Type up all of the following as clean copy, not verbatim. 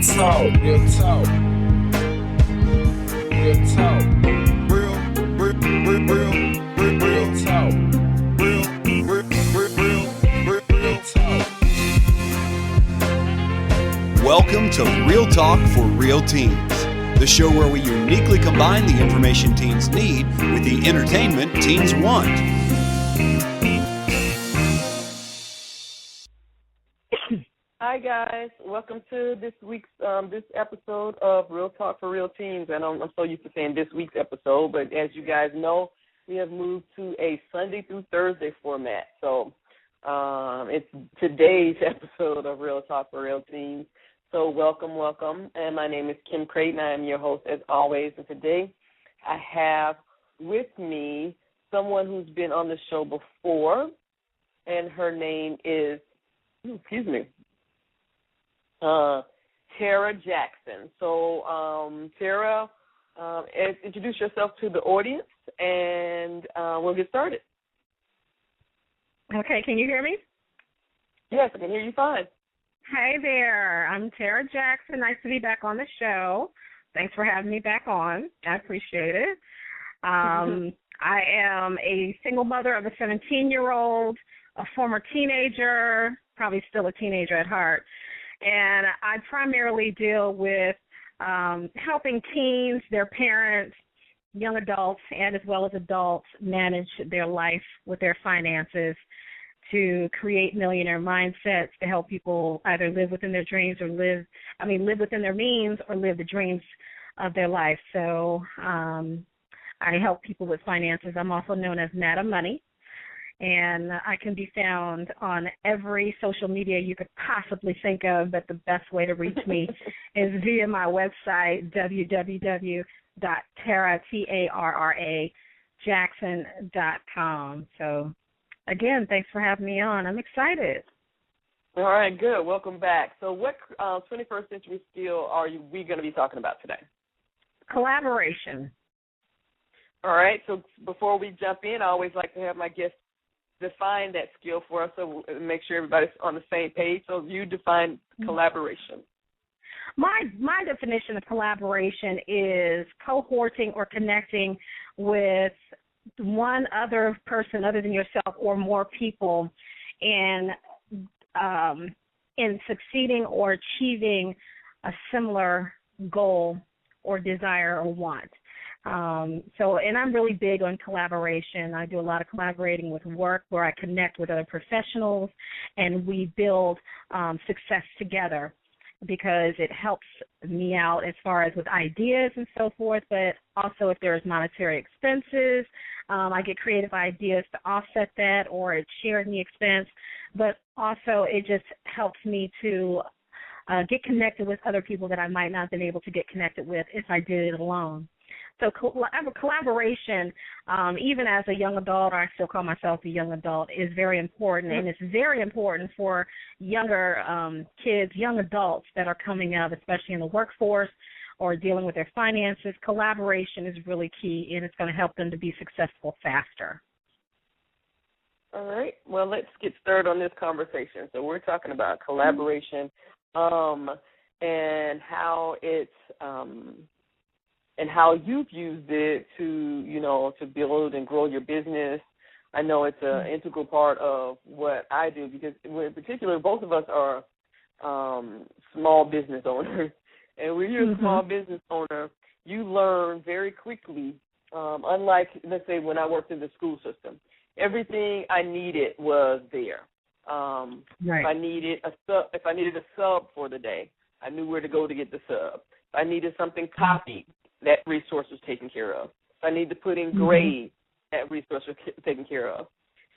talk, real talk, real talk, real talk, real talk. Welcome to Real Talk for Real Teens, the show where we uniquely combine the information teens need with the entertainment teens want. Hi guys, welcome to this week's this episode of Real Talk for Real Teens. And I'm so used to saying this week's episode, but as you guys know, we have moved to a Sunday through Thursday format. So it's today's episode of Real Talk for Real Teens. So welcome. And my name is Kim Creighton. I am your host as always. And today I have with me someone who's been on the show before, and her name is, Tarra Jackson. So, Tarra, introduce yourself to the audience, and we'll get started. Okay, can you hear me? Yes, I can hear you fine. Hey there, I'm Tarra Jackson. Nice to be back on the show. Thanks for having me back on. I appreciate it. I am a single mother of a 17-year-old, a former teenager, probably still a teenager at heart. And I primarily deal with helping teens, their parents, young adults, and as well as adults manage their life with their finances to create millionaire mindsets, to help people either live within their dreams or live within their means or live the dreams of their life. So I help people with finances. I'm also known as Madam Money. And I can be found on every social media you could possibly think of, but the best way to reach me is via my website, www.tarra.jackson.com. So, again, thanks for having me on. I'm excited. All right, good. Welcome back. So what 21st century skill are we going to be talking about today? Collaboration. All right, so before we jump in, I always like to have my guests define that skill for us, so make sure everybody's on the same page. So you define collaboration. My definition of collaboration is cohorting or connecting with one other person other than yourself or more people in succeeding or achieving a similar goal or desire or want. And I'm really big on collaboration. I do a lot of collaborating with work where I connect with other professionals and we build success together because it helps me out as far as with ideas and so forth, but also if there's monetary expenses, I get creative ideas to offset that or it's sharing the expense, but also it just helps me to get connected with other people that I might not have been able to get connected with if I did it alone. So collaboration, even as a young adult, or I still call myself a young adult, is very important, and it's very important for younger kids, young adults that are coming up, especially in the workforce or dealing with their finances. Collaboration is really key, and it's going to help them to be successful faster. All right. Well, let's get started on this conversation. So we're talking about collaboration and how it's and how you've used it to build and grow your business. I know it's an integral part of what I do because, in particular, both of us are small business owners. And when you're a small business owner, you learn very quickly, unlike, let's say, when I worked in the school system. Everything I needed was there. Right. If I needed a sub for the day, I knew where to go to get the sub. If I needed something copied, that resource was taken care of. If I need to put in grades, that resource was taken care of.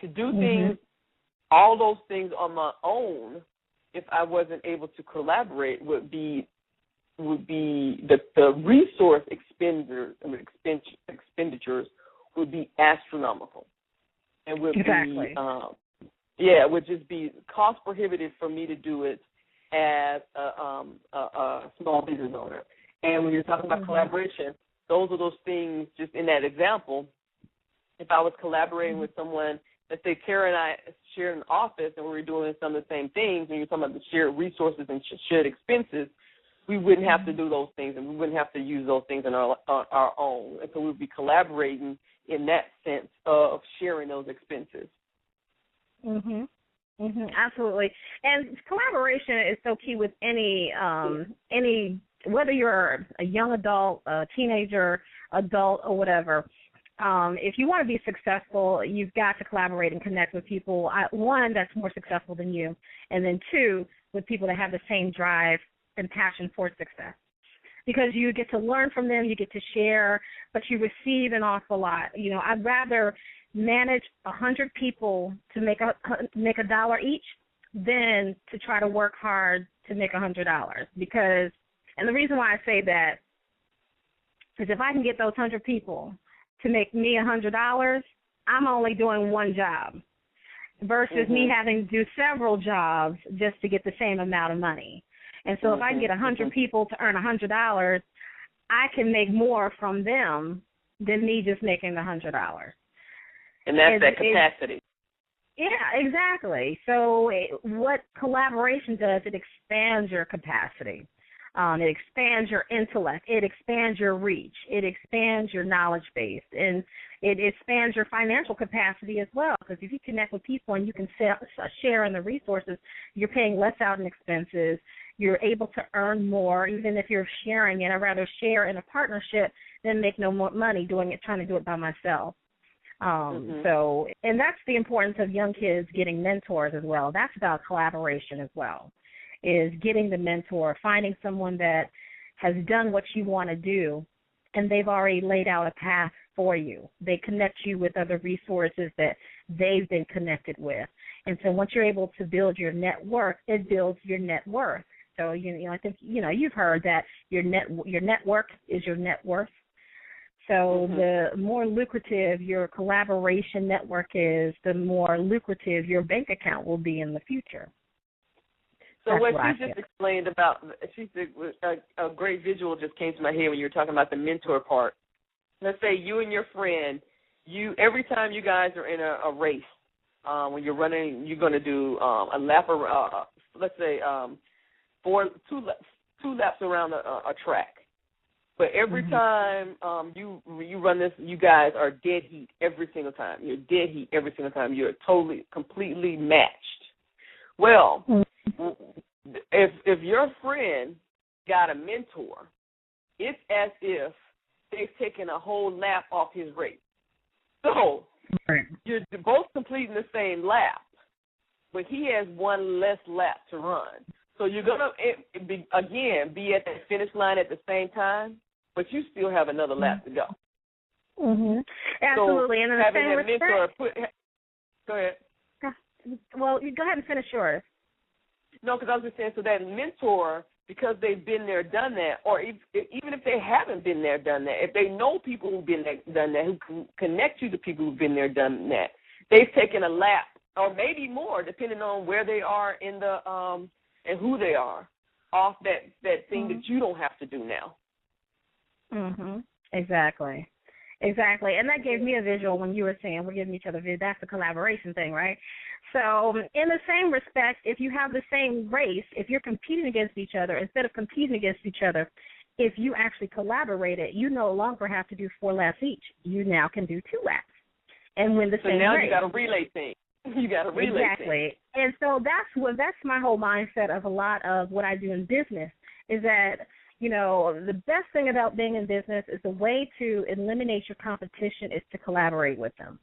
To do things, all those things on my own, if I wasn't able to collaborate, would be the resource expenditures would be astronomical, and would it would just be cost prohibitive for me to do it as a small business owner. And when you're talking about collaboration, those are those things, just in that example, if I was collaborating with someone, let's say Tarra and I shared an office and we were doing some of the same things, and you're talking about the shared resources and shared expenses, we wouldn't have to do those things, and we wouldn't have to use those things on our own. And so we'd be collaborating in that sense of sharing those expenses. Absolutely. And collaboration is so key with any whether you're a young adult, a teenager, adult, or whatever. If you want to be successful, you've got to collaborate and connect with people, one, that's more successful than you, and then two, with people that have the same drive and passion for success. Because you get to learn from them, you get to share, but you receive an awful lot. You know, I'd rather manage 100 people to make $1 each than to try to work hard to make $100. Because, and the reason why I say that is if I can get those 100 people to make me $100, I'm only doing one job versus me having to do several jobs just to get the same amount of money. And so if I can get 100 people to earn $100, I can make more from them than me just making the $100. And that's that capacity. Yeah, exactly. So what collaboration does, it expands your capacity. It expands your intellect. It expands your reach. It expands your knowledge base. And it expands your financial capacity as well, because if you connect with people and you can share in the resources, you're paying less out in expenses. You're able to earn more, even if you're sharing it. I'd rather share in a partnership than make no more money trying to do it by myself. So, and that's the importance of young kids getting mentors as well. That's about collaboration as well, is getting the mentor, finding someone that has done what you want to do, and they've already laid out a path for you. They connect you with other resources that they've been connected with. And so once you're able to build your network, it builds your net worth. So, I think, you've heard that your network is your net worth. So the more lucrative your collaboration network is, the more lucrative your bank account will be in the future. So That's what she just explained about, a great visual just came to my head when you were talking about the mentor part. Let's say you and your friend, every time you guys are in a race, when you're running, you're going to do a lap, let's say two laps around a track. But every time you run this, you guys are dead heat every single time. You're dead heat every single time. You're completely matched. Well, if your friend got a mentor, it's as if they've taken a whole lap off his race. So you're both completing the same lap, but he has one less lap to run. So you're going to, be at the finish line at the same time, but you still have another lap to go. Absolutely. So and in the having same that mentor go ahead. Well, you go ahead and finish yours. No, because I was just saying, so that mentor, because they've been there, done that, or even if they haven't been there, done that, if they know people who've been there, done that, who can connect you to people who've been there, done that, they've taken a lap, or maybe more, depending on where they are in the and who they are, off that thing that you don't have to do now. Exactly. And that gave me a visual when you were saying we're giving each other visual. That's the collaboration thing, right? So in the same respect, if you have the same race, if you're competing against each other, instead of competing against each other, if you actually collaborated, you no longer have to do 4 laps each. You now can do 2 laps and win the same race. So now you got a relay thing. You got a relay thing. And so that's my whole mindset of a lot of what I do in business is that, the best thing about being in business is the way to eliminate your competition is to collaborate with them.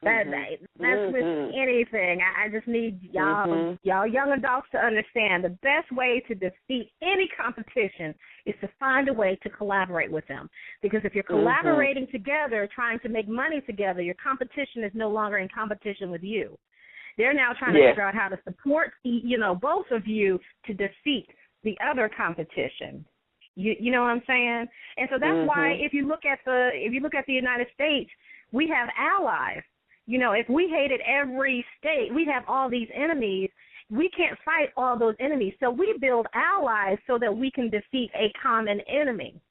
That's with anything. I just need y'all young adults to understand the best way to defeat any competition is to find a way to collaborate with them. Because if you're collaborating together, trying to make money together, your competition is no longer in competition with you. They're now trying to figure out how to support, both of you to defeat the other competition. You know what I'm saying? And so that's why if you look at the United States, we have allies. If we hated every state, we'd have all these enemies. We can't fight all those enemies. So we build allies so that we can defeat a common enemy.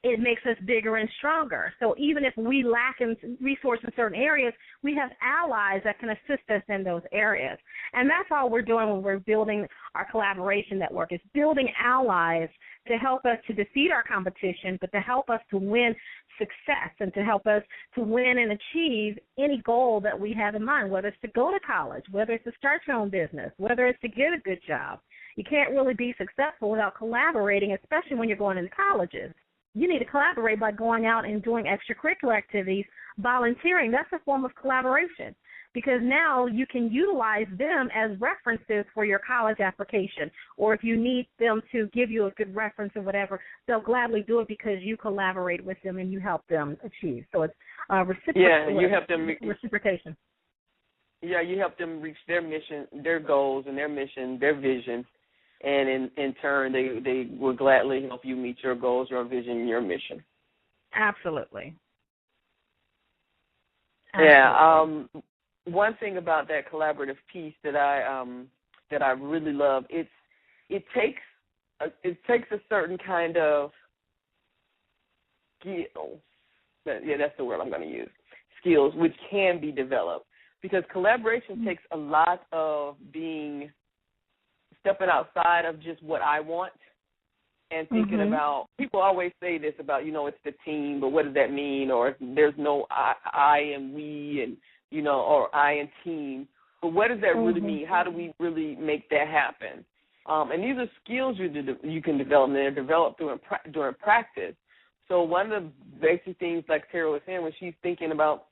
it makes us bigger and stronger. So even if we lack in resource in certain areas, we have allies that can assist us in those areas. And that's all we're doing when we're building our collaboration network, is building allies to help us to defeat our competition, but to help us to win success and to help us to win and achieve any goal that we have in mind, whether it's to go to college, whether it's to start your own business, whether it's to get a good job. You can't really be successful without collaborating, especially when you're going into colleges. You need to collaborate by going out and doing extracurricular activities, volunteering. That's a form of collaboration, because now you can utilize them as references for your college application, or if you need them to give you a good reference or whatever, they'll gladly do it because you collaborate with them and you help them achieve. So it's you help them reciprocation. Yeah, you help them reach their mission, their goals, and their mission, their vision. And in turn, they will gladly help you meet your goals, your vision, and your mission. Absolutely. Yeah. One thing about that collaborative piece that I really love, it takes a certain kind of skill. Yeah, that's the word I'm going to use. Skills, which can be developed, because collaboration takes a lot of stepping outside of just what I want and thinking about, people always say this about, it's the team, but what does that mean? Or there's no I and we and, or I and team. But what does that really mean? How do we really make that happen? And these are skills you can develop, and they're developed during practice. So one of the basic things, like Tarra was saying, when she's thinking about,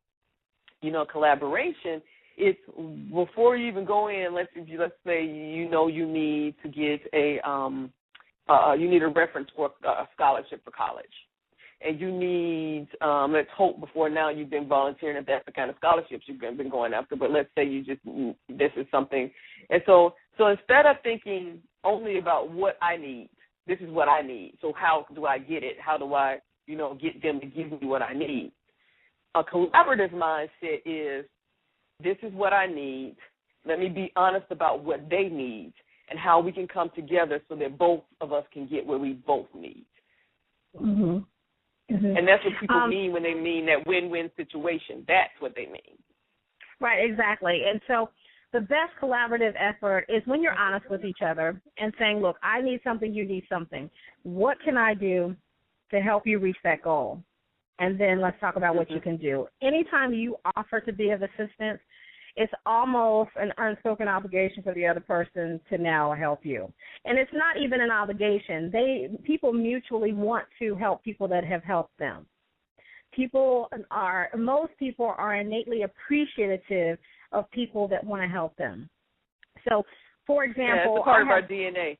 collaboration, it's before you even go in. Let's say you need to get you need a reference for a scholarship for college, and you need let's hope before now you've been volunteering if that's the kind of scholarships you've been going after. But let's say this is something, and so instead of thinking only about what I need, this is what I need. So how do I get it? How do I get them to give me what I need? A collaborative mindset is, this is what I need. Let me be honest about what they need and how we can come together so that both of us can get what we both need. And that's what people mean when they mean that win-win situation. That's what they mean. Right, exactly. And so the best collaborative effort is when you're honest with each other and saying, look, I need something, you need something. What can I do to help you reach that goal? And then let's talk about what you can do. Anytime you offer to be of assistance, it's almost an unspoken obligation for the other person to now help you. And it's not even an obligation. People mutually want to help people that have helped them. Most people are innately appreciative of people that want to help them. So, for example, it's a part of our DNA.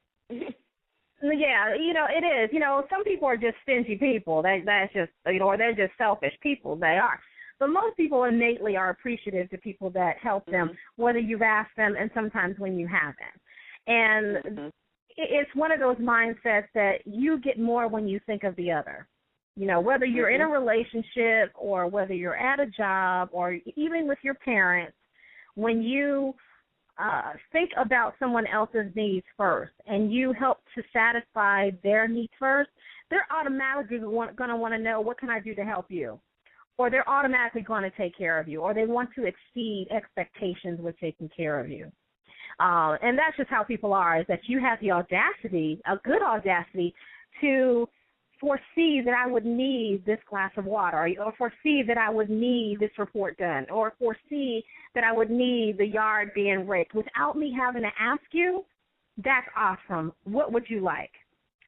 Yeah, it is. Some people are just stingy people. That's just, or they're just selfish people. They are. But most people innately are appreciative to people that help them, whether you've asked them and sometimes when you haven't. And it's one of those mindsets that you get more when you think of the other. Whether you're in a relationship or whether you're at a job or even with your parents, when you think about someone else's needs first and you help to satisfy their needs first, they're automatically going to want to know, what can I do to help you? Or they're automatically going to take care of you, or they want to exceed expectations with taking care of you. And that's just how people are, is that you have the audacity, a good audacity, to foresee that I would need this glass of water, or foresee that I would need this report done, or foresee that I would need the yard being raked without me having to ask you. That's awesome. What would you like?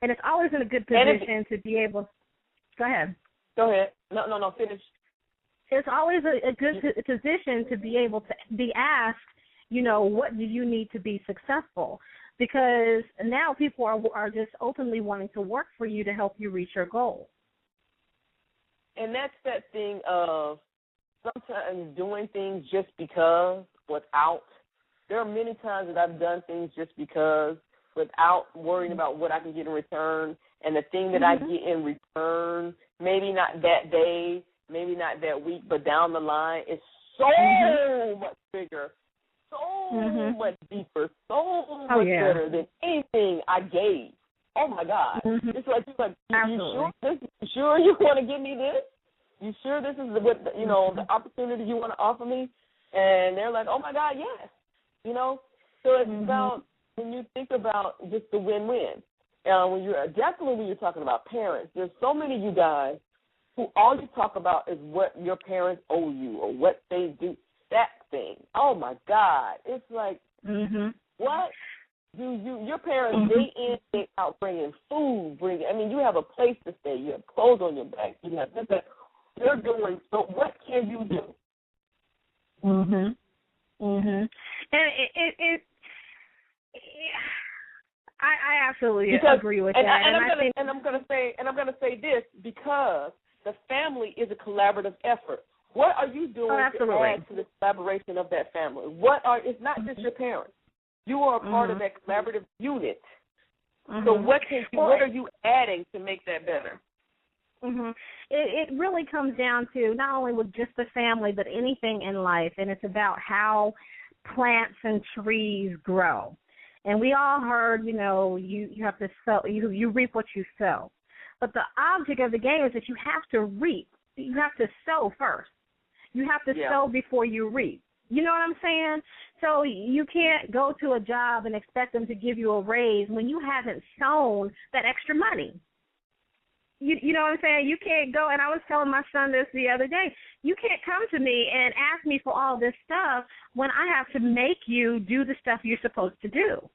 And it's always in a good position to be able. Go ahead. Go ahead. No, finish. It's always a good position to be able to be asked, what do you need to be successful? Because now people are just openly wanting to work for you to help you reach your goal. And that's that thing of sometimes doing things just because without. There are many times that I've done things just because without worrying about what I can get in return. And the thing that I get in return, maybe not that day, maybe not that week, but down the line, is so much bigger, so much deeper, so much better than anything I gave. oh my God. Mm-hmm. It's like, Absolutely. you sure you want to give me this? You sure this is the opportunity you want to offer me? And they're like, oh my God, yes. So it's about, when you think about just the win-win, when you're talking about parents, there's so many of you guys who all you talk about is what your parents owe you or what they do. That thing. Oh my God. It's like, what do your parents day in, day out bringing food, you have a place to stay, you have clothes on your back, you have this, that. They're doing, so what can you do? And I absolutely agree with that. And I'm gonna say this, because the family is a collaborative effort. What are you doing to add to the collaboration of that family? It's not just your parents. You are a part of that collaborative unit. So what are you adding to make that better? It really comes down to not only with just the family, but anything in life, and it's about how plants and trees grow. And we all heard, you have to sow, you reap what you sow. But the object of the game is that you have to reap. You have to sow first. You have to sow before you reap. You know what I'm saying? So you can't go to a job and expect them to give you a raise when you haven't sown that extra money. You know what I'm saying? You can't go, and I was telling my son this the other day, you can't come to me and ask me for all this stuff when I have to make you do the stuff you're supposed to do.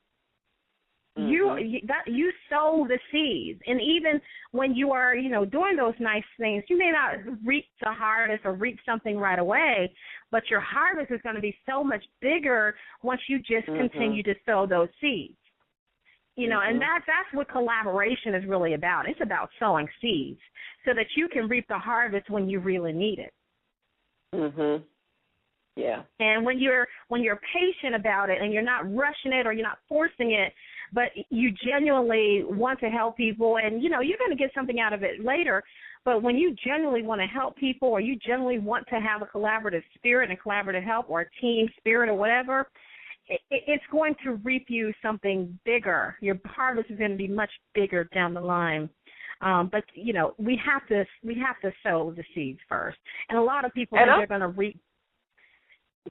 You sow the seeds, and even when you are, doing those nice things, you may not reap the harvest or reap something right away, but your harvest is going to be so much bigger once you just continue to sow those seeds. And that's what collaboration is really about. It's about sowing seeds so that you can reap the harvest when you really need it. Yeah. And when you're patient about it and you're not rushing it or you're not forcing it, but you genuinely want to help people, and you're going to get something out of it later. But when you genuinely want to help people, or you genuinely want to have a collaborative spirit and collaborative help, or a team spirit or whatever, it's going to reap you something bigger. Your harvest is going to be much bigger down the line. But we have to sow the seeds first. And a lot of people think they're going to reap.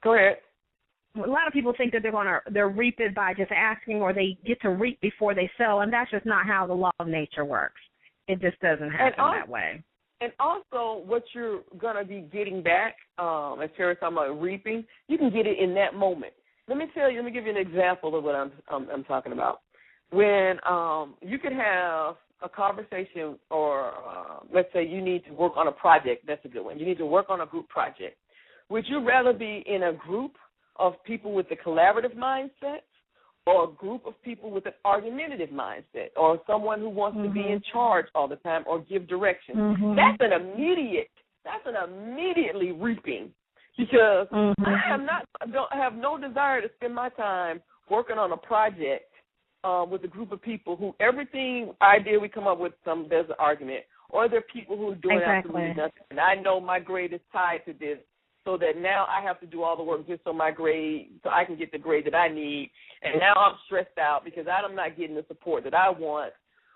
Go ahead. A lot of people think that they're reap it by just asking, or they get to reap before they sow, and that's just not how the law of nature works. It just doesn't happen that way. And also, what you're going to be getting back, as Tarra talking about reaping, you can get it in that moment. Let me give you an example of what I'm talking about. When you could have a conversation, or let's say you need to work on a project. That's a good one. You need to work on a group project. Would you rather be in a group of people with a collaborative mindset, or a group of people with an argumentative mindset, or someone who wants to be in charge all the time or give direction? That's an immediately reaping, because I have no desire to spend my time working on a project with a group of people who everything idea we come up with, there's an argument, or there are people who are doing absolutely nothing. And I know my grade is tied to this, so that now I have to do all the work just so I can get the grade that I need. And now I'm stressed out because I'm not getting the support that I want.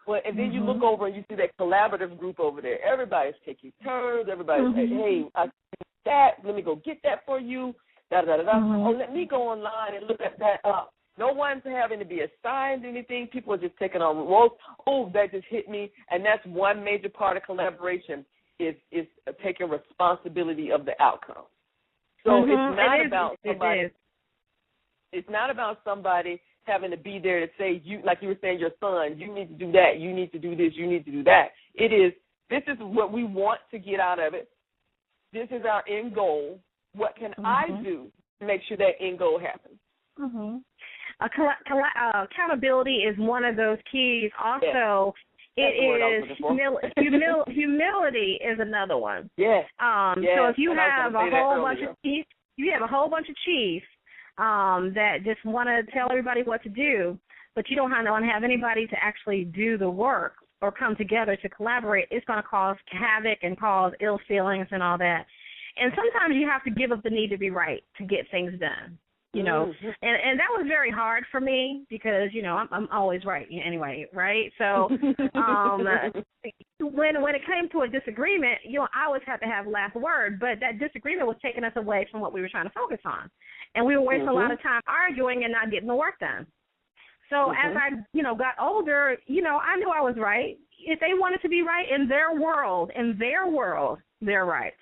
And then you look over and you see that collaborative group over there. Everybody's taking turns. Everybody's saying, hey, I see that. Let me go get that for you. Oh, let me go online and look at that up. No one's having to be assigned anything. People are just taking on roles. Oh, that just hit me. And that's one major part of collaboration is taking responsibility of the outcome. So it's not about somebody. It's not about somebody having to be there to say, you, like you were saying, your son, you need to do that, you need to do this, you need to do that. This is what we want to get out of it. This is our end goal. What can I do to make sure that end goal happens? Accountability is one of those keys. Also, humility is another one. Yes. So if you have a whole bunch of chiefs that just want to tell everybody what to do, but you don't have anybody to actually do the work or come together to collaborate, it's going to cause havoc and cause ill feelings and all that. And sometimes you have to give up the need to be right to get things done. and that was very hard for me because, I'm always right anyway, right? So when it came to a disagreement, I always had to have last word, but that disagreement was taking us away from what we were trying to focus on. And we were wasting a lot of time arguing and not getting the work done. So as I, got older, I knew I was right. If they wanted to be right in their world, they're right.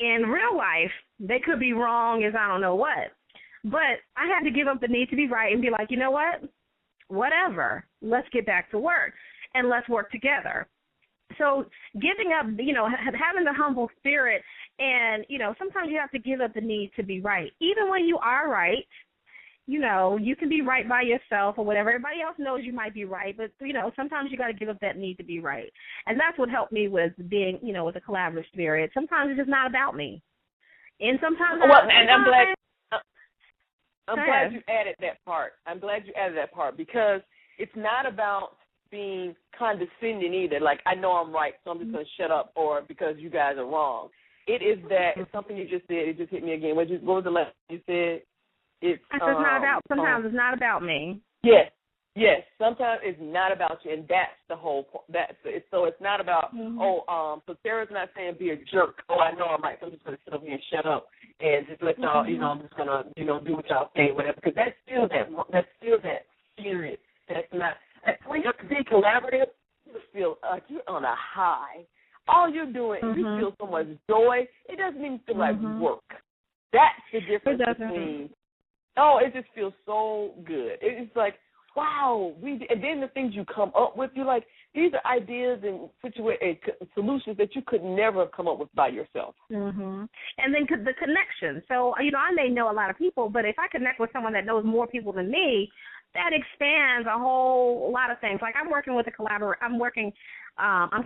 In real life, they could be wrong as I don't know what. But I had to give up the need to be right and be like, you know what? Whatever. Let's get back to work and let's work together. So giving up, having the humble spirit and, sometimes you have to give up the need to be right. Even when you are right, you can be right by yourself or whatever. Everybody else knows you might be right, but, sometimes you got to give up that need to be right. And that's what helped me with being, with a collaborative spirit. Sometimes it's just not about me. And sometimes I'm glad you added that part. I'm glad you added that part because it's not about being condescending either. Like, I know I'm right, so I'm just going to shut up, or because you guys are wrong. It is that it's something you just said. It just hit me again. What was the last you said? Sometimes it's not about me. Yes. Sometimes it's not about you, and that's the whole point. So it's not about so Sarah's not saying be a jerk. Oh, I know I'm right. So I'm just going to sit over here and shut up and just let y'all. I'm just going to do what y'all say, whatever. Because that's still that spirit. That's not. When you're being collaborative, you feel like you're on a high. All you're doing, you feel so much joy. It doesn't even feel like work. That's the difference between. Oh, it just feels so good. It's like, wow. And then the things you come up with, you're like, these are ideas and solutions that you could never have come up with by yourself. And then the connection. So, I may know a lot of people, but if I connect with someone that knows more people than me, that expands a whole lot of things. Like I'm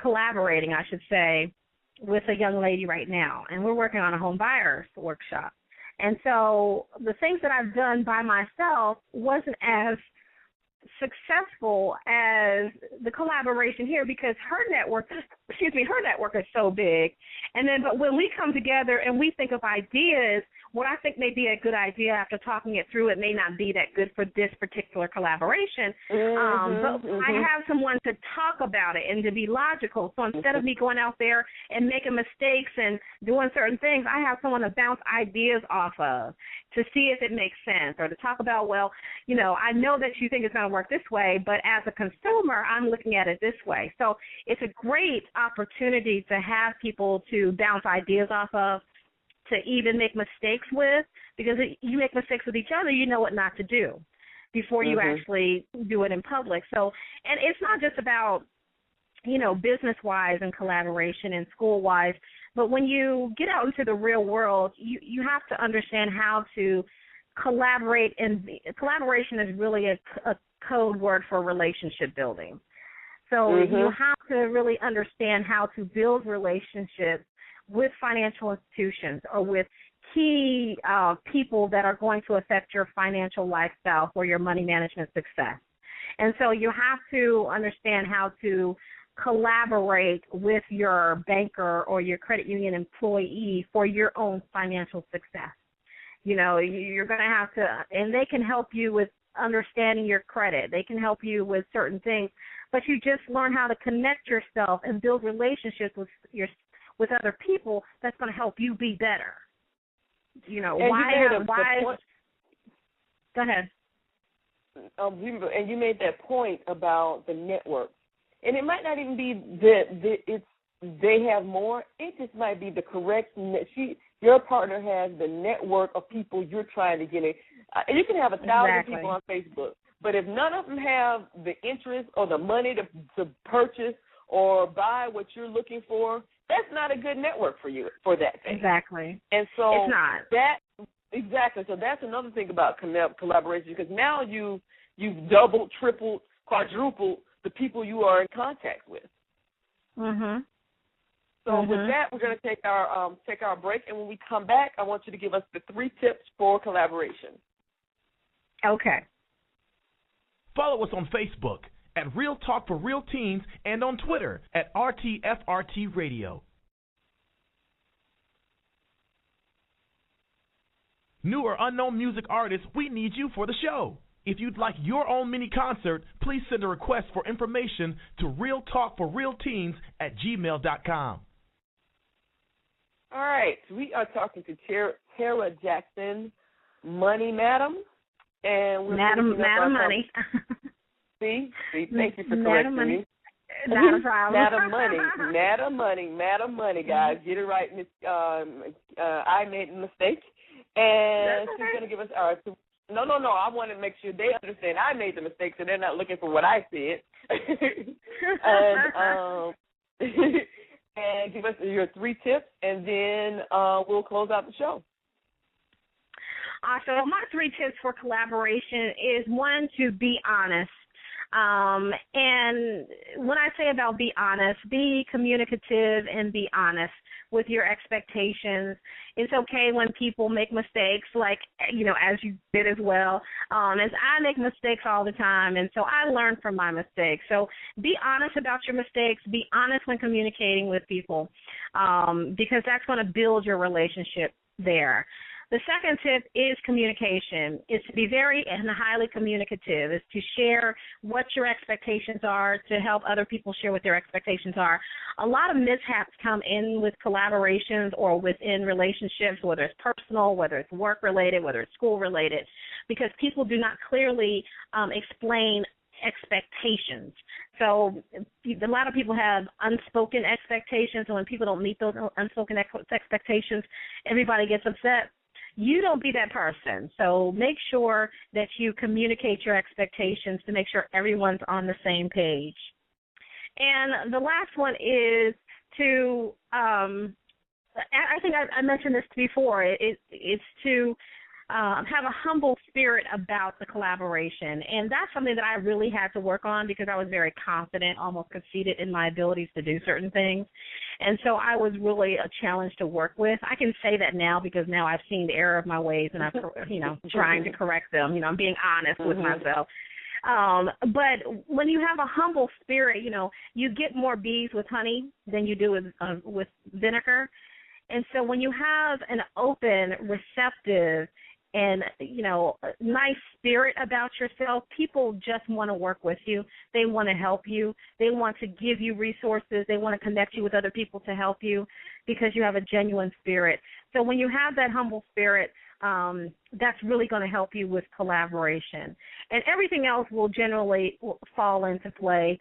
collaborating, I should say, with a young lady right now, and we're working on a home buyers workshop. And so the things that I've done by myself wasn't as successful as the collaboration here because her network is so big. But when we come together and we think of ideas, what I think may be a good idea after talking it through, it may not be that good for this particular collaboration. But I have someone to talk about it and to be logical. So instead of me going out there and making mistakes and doing certain things, I have someone to bounce ideas off of to see if it makes sense or to talk about, I know that you think it's going to work this way, but as a consumer, I'm looking at it this way. So it's a great opportunity to have people to bounce ideas off of, to even make mistakes with, because you make mistakes with each other, you know what not to do before you actually do it in public. So, and it's not just about, business-wise and collaboration and school-wise, but when you get out into the real world, you have to understand how to collaborate, and collaboration is really a code word for relationship building. So you have to really understand how to build relationships with financial institutions or with key people that are going to affect your financial lifestyle for your money management success. And so you have to understand how to collaborate with your banker or your credit union employee for your own financial success. You're going to have to, and they can help you with understanding your credit. They can help you with certain things, but you just learn how to connect yourself and build relationships with other people that's going to help you be better. Go ahead. And you made that point about the network. And it might not even be that they have more. It just might be the correct your partner has the network of people you're trying to get in. And you can have 1,000 people on Facebook, but if none of them have the interest or the money to purchase or buy what you're looking for, that's not a good network for you for that thing. Exactly. And so it's not. Exactly. So that's another thing about collaboration, because now you've doubled, tripled, quadrupled the people you are in contact with. So with that, we're going to take our break, and when we come back, I want you to give us the 3 tips for collaboration. Okay. Follow us on Facebook at Real Talk for Real Teens and on Twitter at RTFRT Radio. New or unknown music artists, we need you for the show. If you'd like your own mini concert, please send a request for information to realtalkforrealteens@gmail.com. All right, we are talking to Tarra Jackson, Money Madam, and we're Madam Money. See, thank you for correcting me. Not a problem. Madam Money, guys, get it right. Miss, I made a mistake, and she's going to give us our. No. I want to make sure they understand I made the mistake, so they're not looking for what I said. And give us your 3 tips, and then we'll close out the show. So my 3 tips for collaboration is, 1, to be honest. And when I say about be honest, be communicative and be honest with your expectations. It's okay when people make mistakes, like, as you did as well. As I make mistakes all the time, and so I learn from my mistakes. So be honest about your mistakes. Be honest when communicating with people, because that's going to build your relationship there. The second tip is communication. Is to be very and highly communicative, is to share what your expectations are, to help other people share what their expectations are. A lot of mishaps come in with collaborations or within relationships, whether it's personal, whether it's work-related, whether it's school-related, because people do not clearly explain expectations. So a lot of people have unspoken expectations, and when people don't meet those unspoken expectations, everybody gets upset. You don't be that person. So make sure that you communicate your expectations to make sure everyone's on the same page. And the last one is to, I think I mentioned this before, it's to have a humble spirit about the collaboration. And that's something that I really had to work on, because I was very confident, almost conceited in my abilities to do certain things. And so I was really a challenge to work with. I can say that now because now I've seen the error of my ways, and I'm, trying to correct them. I'm being honest with myself. But when you have a humble spirit, you get more bees with honey than you do with vinegar. And so when you have an open, receptive, and, nice spirit about yourself, people just want to work with you. They want to help you. They want to give you resources. They want to connect you with other people to help you because you have a genuine spirit. So when you have that humble spirit, that's really going to help you with collaboration. And everything else will generally fall into play.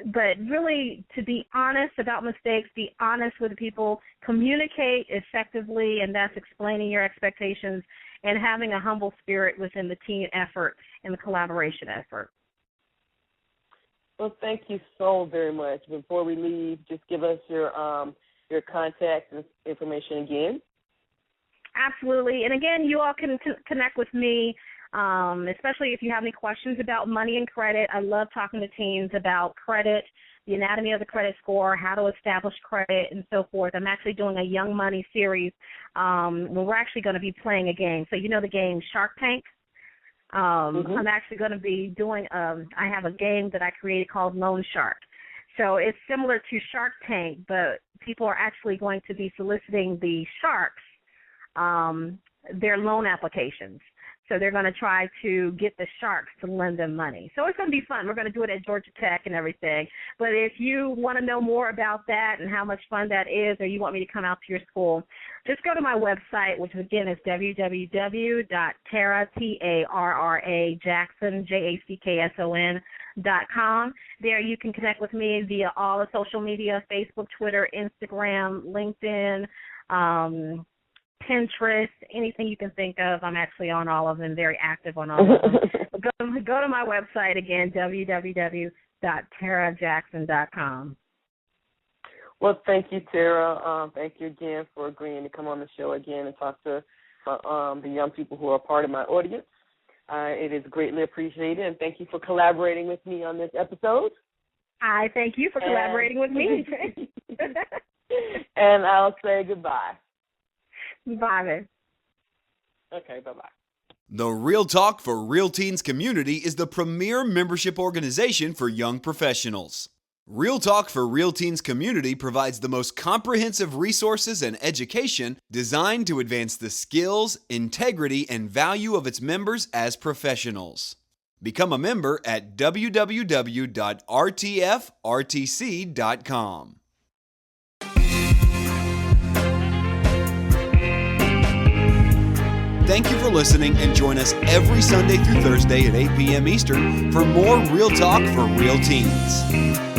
But really, to be honest about mistakes, be honest with people, communicate effectively, and that's explaining your expectations and having a humble spirit within the team effort and the collaboration effort. Well, thank you so very much. Before we leave, just give us your contact information again. Absolutely. And again, you all can connect with me, especially if you have any questions about money and credit. I love talking to teens about credit, the anatomy of the credit score, how to establish credit, and so forth. I'm actually doing a Young Money series where we're actually going to be playing a game. So you know the game Shark Tank? I'm actually going to be doing, I have a game that I created called Loan Shark. So it's similar to Shark Tank, but people are actually going to be soliciting the sharks their loan applications. So they're going to try to get the sharks to lend them money. So it's going to be fun. We're going to do it at Georgia Tech and everything. But if you want to know more about that and how much fun that is, or you want me to come out to your school, just go to my website, which again is www.tarra, Tarra Jackson, JACKSON.com. There you can connect with me via all the social media, Facebook, Twitter, Instagram, LinkedIn, Pinterest, anything you can think of. I'm actually on all of them, very active on all of them. Go to my website again, www.tarrajackson.com. Well, thank you, Tarra. Thank you again for agreeing to come on the show again and talk to the young people who are part of my audience. It is greatly appreciated, and thank you for collaborating with me on this episode. I thank you for collaborating with me. And I'll say goodbye. Bye. Okay, bye-bye. The Real Talk for Real Teens community is the premier membership organization for young professionals. Real Talk for Real Teens community provides the most comprehensive resources and education designed to advance the skills, integrity, and value of its members as professionals. Become a member at www.rtfrtc.com. Thank you for listening, and join us every Sunday through Thursday at 8 p.m. Eastern for more Real Talk for Real Teens.